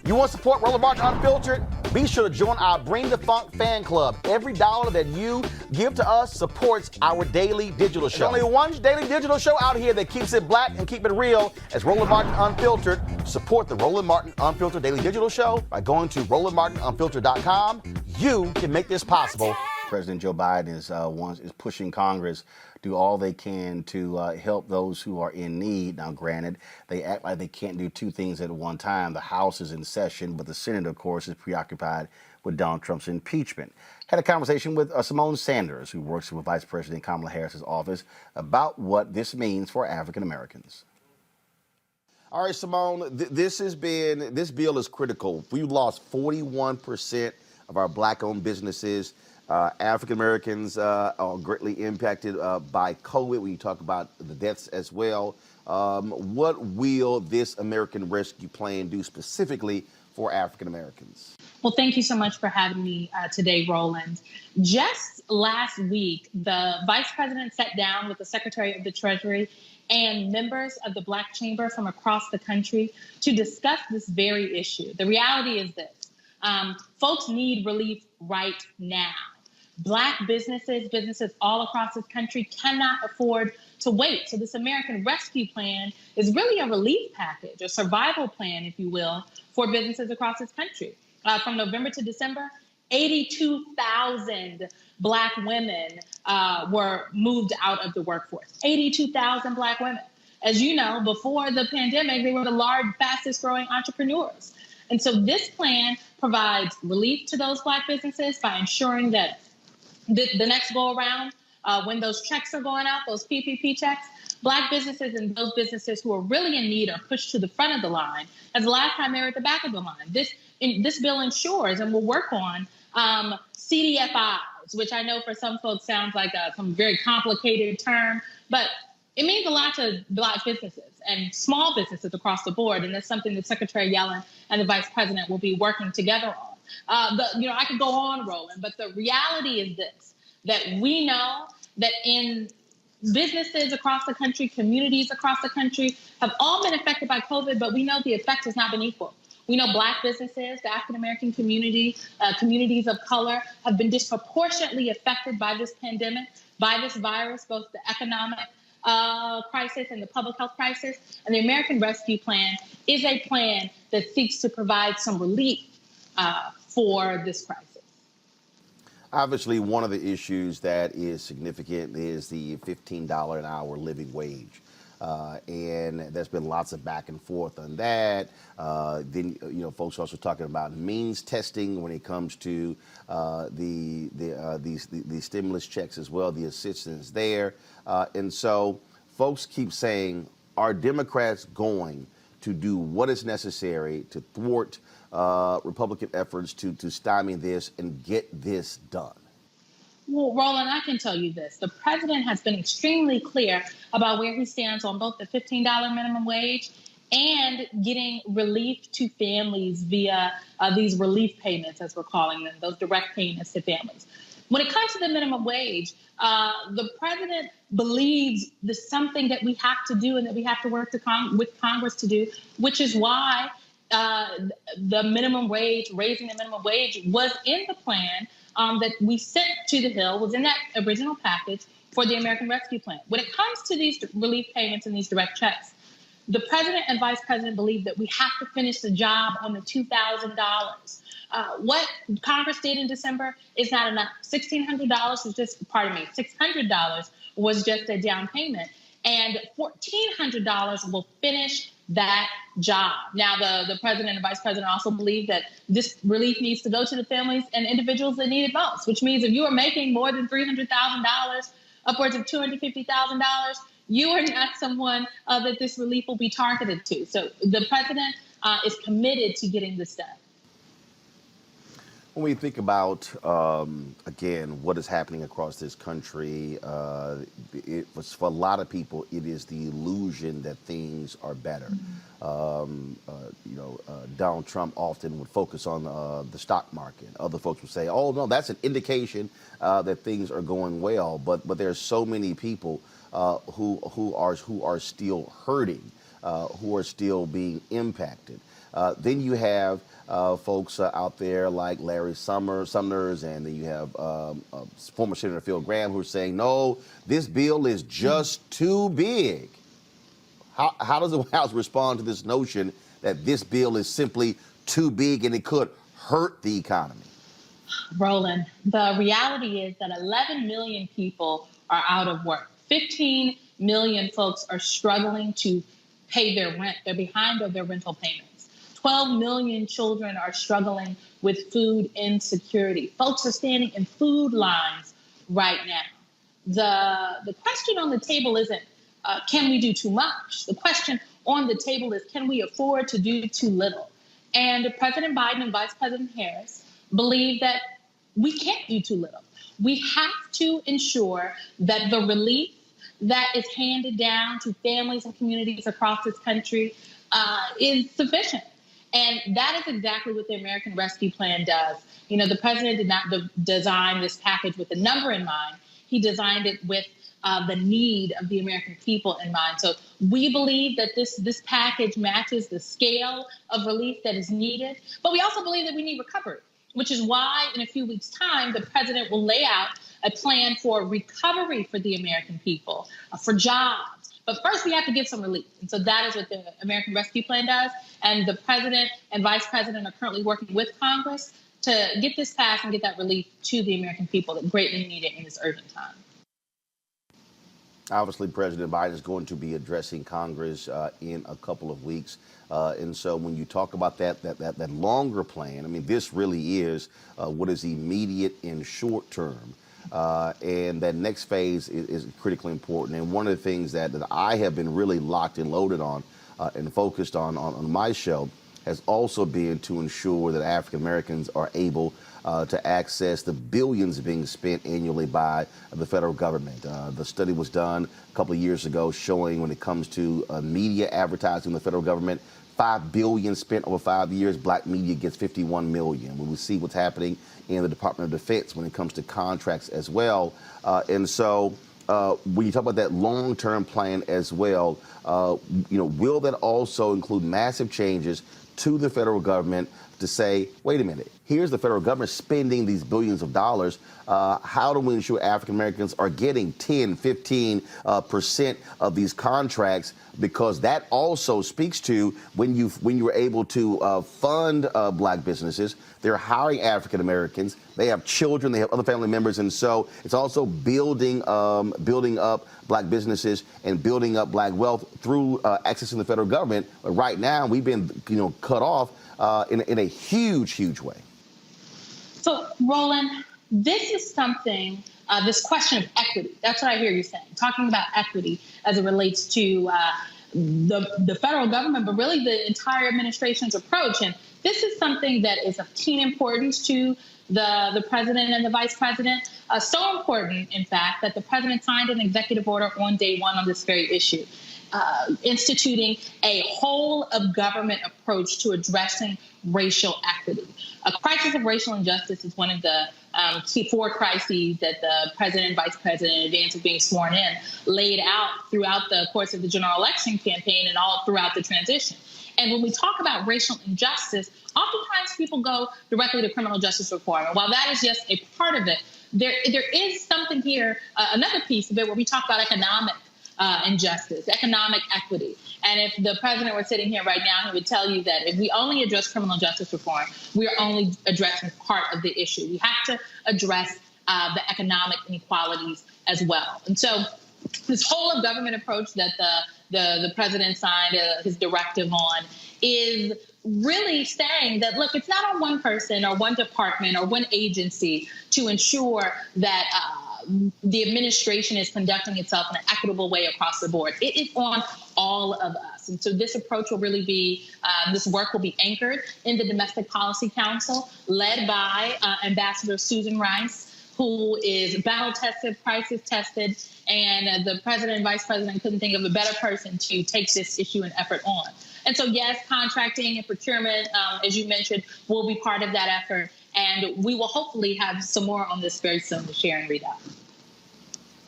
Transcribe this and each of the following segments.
You want to support Roland Martin Unfiltered? Be sure to join our Bring the Funk fan club. Every dollar that you give to us supports our daily digital show. There's only one daily digital show out here that keeps it black and keep it real as Roland Martin Unfiltered. Support the Roland Martin Unfiltered daily digital show by going to RolandMartinUnfiltered.com. You can make this possible. President Joe Biden is pushing Congress to do all they can to help those who are in need. Now, granted, they act like they can't do two things at one time. The House is in session, but the Senate, of course, is preoccupied with Donald Trump's impeachment. Had a conversation with Symone Sanders, who works with Vice President Kamala Harris's office, about what this means for African Americans. All right, Symone, this bill is critical. We lost 41% of our black-owned businesses. African Americans are greatly impacted by COVID. When you talk about the deaths as well, what will this American Rescue Plan do specifically for African Americans? Well, thank you so much for having me today, Roland. Just last week, the Vice President sat down with the Secretary of the Treasury and members of the Black Chamber from across the country to discuss this very issue. The reality is this. Folks need relief right now. Black businesses all across this country cannot afford to wait. So this American Rescue Plan is really a relief package, a survival plan, if you will, for businesses across this country. From November to December, 82,000 Black women were moved out of the workforce. 82,000 Black women. As you know, before the pandemic, they were the fastest growing entrepreneurs. And so this plan provides relief to those Black businesses by ensuring that the next go around, when those checks are going out, those PPP checks, Black businesses and those businesses who are really in need are pushed to the front of the line, as the last time they were at the back of the line. This bill ensures and will work on CDFIs, which I know for some folks sounds like some very complicated term, but it means a lot to Black businesses and small businesses across the board, and that's something that Secretary Yellen and the Vice President will be working together on. I could go on, Roland, but the reality is this, that we know that in businesses across the country, communities across the country have all been affected by COVID, but we know the effect has not been equal. We know Black businesses, the African-American community, communities of color have been disproportionately affected by this pandemic, by this virus, both the economic crisis and the public health crisis. And the American Rescue Plan is a plan that seeks to provide some relief for this crisis. Obviously, one of the issues that is significant is the $15 an hour living wage. And there's been lots of back and forth on that. Then, folks are also talking about means testing when it comes to the stimulus checks as well, the assistance there. And so folks keep saying, are Democrats going to do what is necessary to thwart Republican efforts to stymie this and get this done? Well, Roland, I can tell you this. The president has been extremely clear about where he stands on both the $15 minimum wage and getting relief to families via these relief payments, as we're calling them, those direct payments to families. When it comes to the minimum wage, the president believes this is something that we have to do and that we have to work with Congress to do, which is why the minimum wage, raising the minimum wage, was in the plan that we sent to the Hill, was in that original package for the American Rescue Plan. When it comes to these relief payments and these direct checks, the president and vice president believe that we have to finish the job on the $2,000. What Congress did in December is not enough. $600 was just a down payment, and $1,400 will finish that job. Now, the president and vice president also believe that this relief needs to go to the families and individuals that need it most, which means if you are making more than $300,000, upwards of $250,000, you are not someone that this relief will be targeted to. So the president is committed to getting this done. When we think about, again, what is happening across this country, it was, for a lot of people, it is the illusion that things are better. Donald Trump often would focus on the stock market. Other folks would say, oh, no, that's an indication that things are going well. But there's so many people who are still hurting, who are still being impacted. Then you have folks out there like Larry Summers, and then you have former Senator Phil Gramm, who are saying, no, this bill is just too big. How does the White House respond to this notion that this bill is simply too big and it could hurt the economy? Roland, the reality is that 11 million people are out of work. 15 million folks are struggling to pay their rent. They're behind on their rental payments. 12 million children are struggling with food insecurity. Folks are standing in food lines right now. The question on the table isn't, can we do too much? The question on the table is, can we afford to do too little? And President Biden and Vice President Harris believe that we can't do too little. We have to ensure that the relief that is handed down to families and communities across this country is sufficient. And that is exactly what the American Rescue Plan does. You know, the president did not design this package with a number in mind. He designed it with the need of the American people in mind. So we believe that this package matches the scale of relief that is needed. But we also believe that we need recovery, which is why in a few weeks' time, the president will lay out a plan for recovery for the American people, for jobs. But first, we have to give some relief. And so that is what the American Rescue Plan does. And the president and vice president are currently working with Congress to get this passed and get that relief to the American people that greatly need it in this urgent time. Obviously, President Biden is going to be addressing Congress in a couple of weeks. And so when you talk about that longer plan, I mean, this really is what is immediate and short term. And that next phase is critically important. And one of the things that I have been really locked and loaded on and focused on my show has also been to ensure that African Americans are able to access the billions being spent annually by the federal government. The study was done a couple of years ago showing when it comes to media advertising in the federal government, $5 billion spent over 5 years. Black media gets $51 million. When we see what's happening in the Department of Defense when it comes to contracts as well. And so when you talk about that long-term plan as well, will that also include massive changes to the federal government to say, wait a minute, here's the federal government spending these billions of dollars. How do we ensure African Americans are getting 10, 15% of these contracts? Because that also speaks to when you are able to fund black businesses, they're hiring African Americans. They have children, they have other family members, and so it's also building up black businesses and building up black wealth through accessing the federal government. But right now, we've been cut off in a huge way. So, Roland, this is something, this question of equity, that's what I hear you saying, talking about equity as it relates to the federal government, but really the entire administration's approach. And this is something that is of keen importance to the president and the vice president. So important, in fact, that the president signed an executive order on day one on this very issue, instituting a whole of government approach to addressing racial equity. A crisis of racial injustice is one of the key four crises that the president and vice president, in advance of being sworn in, laid out throughout the course of the general election campaign and all throughout the transition. And when we talk about racial injustice, oftentimes people go directly to criminal justice reform. And while that is just a part of it, there is something here, another piece of it, where we talk about economic injustice, economic equity. And if the president were sitting here right now, he would tell you that if we only address criminal justice reform, we are only addressing part of the issue. We have to address the economic inequalities as well. And so this whole of government approach that the president signed his directive on is really saying that, look, it's not on one person or one department or one agency to ensure that the administration is conducting itself in an equitable way across the board. It is on all of us. And so this approach will really be, this work will be anchored in the Domestic Policy Council, led by Ambassador Susan Rice, who is battle-tested, crisis-tested, and the president and vice president couldn't think of a better person to take this issue and effort on. And so, yes, contracting and procurement, as you mentioned, will be part of that effort. And we will hopefully have some more on this very soon to share and read out.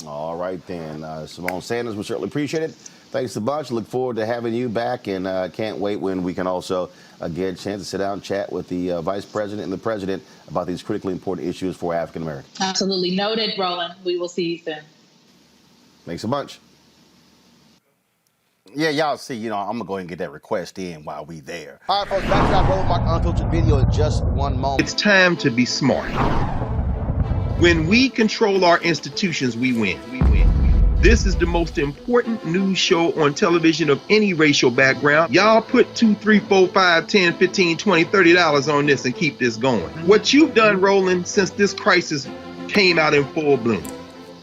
All right, then. Symone Sanders, we certainly appreciate it. Thanks a bunch. Look forward to having you back, and can't wait when we can also get a chance to sit down and chat with the Vice President and the President about these critically important issues for African Americans. Absolutely. Noted, Roland. We will see you soon. Thanks a bunch. Yeah, y'all see, I'm going to go ahead and get that request in while we there. All right, folks, back to our Roland Martin Unfiltered video in just one moment. It's time to be smart. When we control our institutions, we win. This is the most important news show on television of any racial background. Y'all put $2, $3, $4, $5, $10, $15, $20, $30 on this and keep this going. What you've done, Roland, since this crisis came out in full bloom.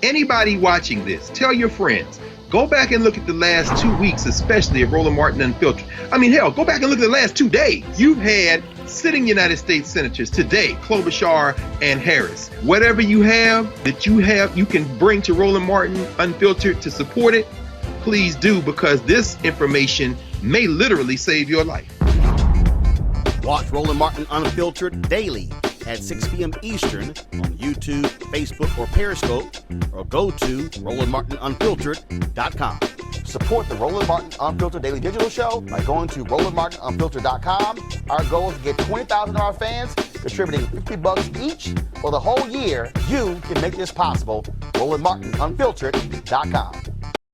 Anybody watching this, tell your friends. Go back and look at the last 2 weeks, especially of Roland Martin Unfiltered. I mean, hell, go back and look at the last 2 days. You've had sitting United States senators today, Klobuchar and Harris. Whatever you have that you can bring to Roland Martin Unfiltered to support it, please do, because this information may literally save your life. Watch Roland Martin Unfiltered daily at 6 p.m. Eastern on YouTube, Facebook, or Periscope, or go to RolandMartinUnfiltered.com. Support the Roland Martin Unfiltered Daily Digital Show by going to RolandMartinUnfiltered.com. Our goal is to get 20,000 of our fans contributing $50 each for the whole year. You can make this possible. RolandMartinUnfiltered.com.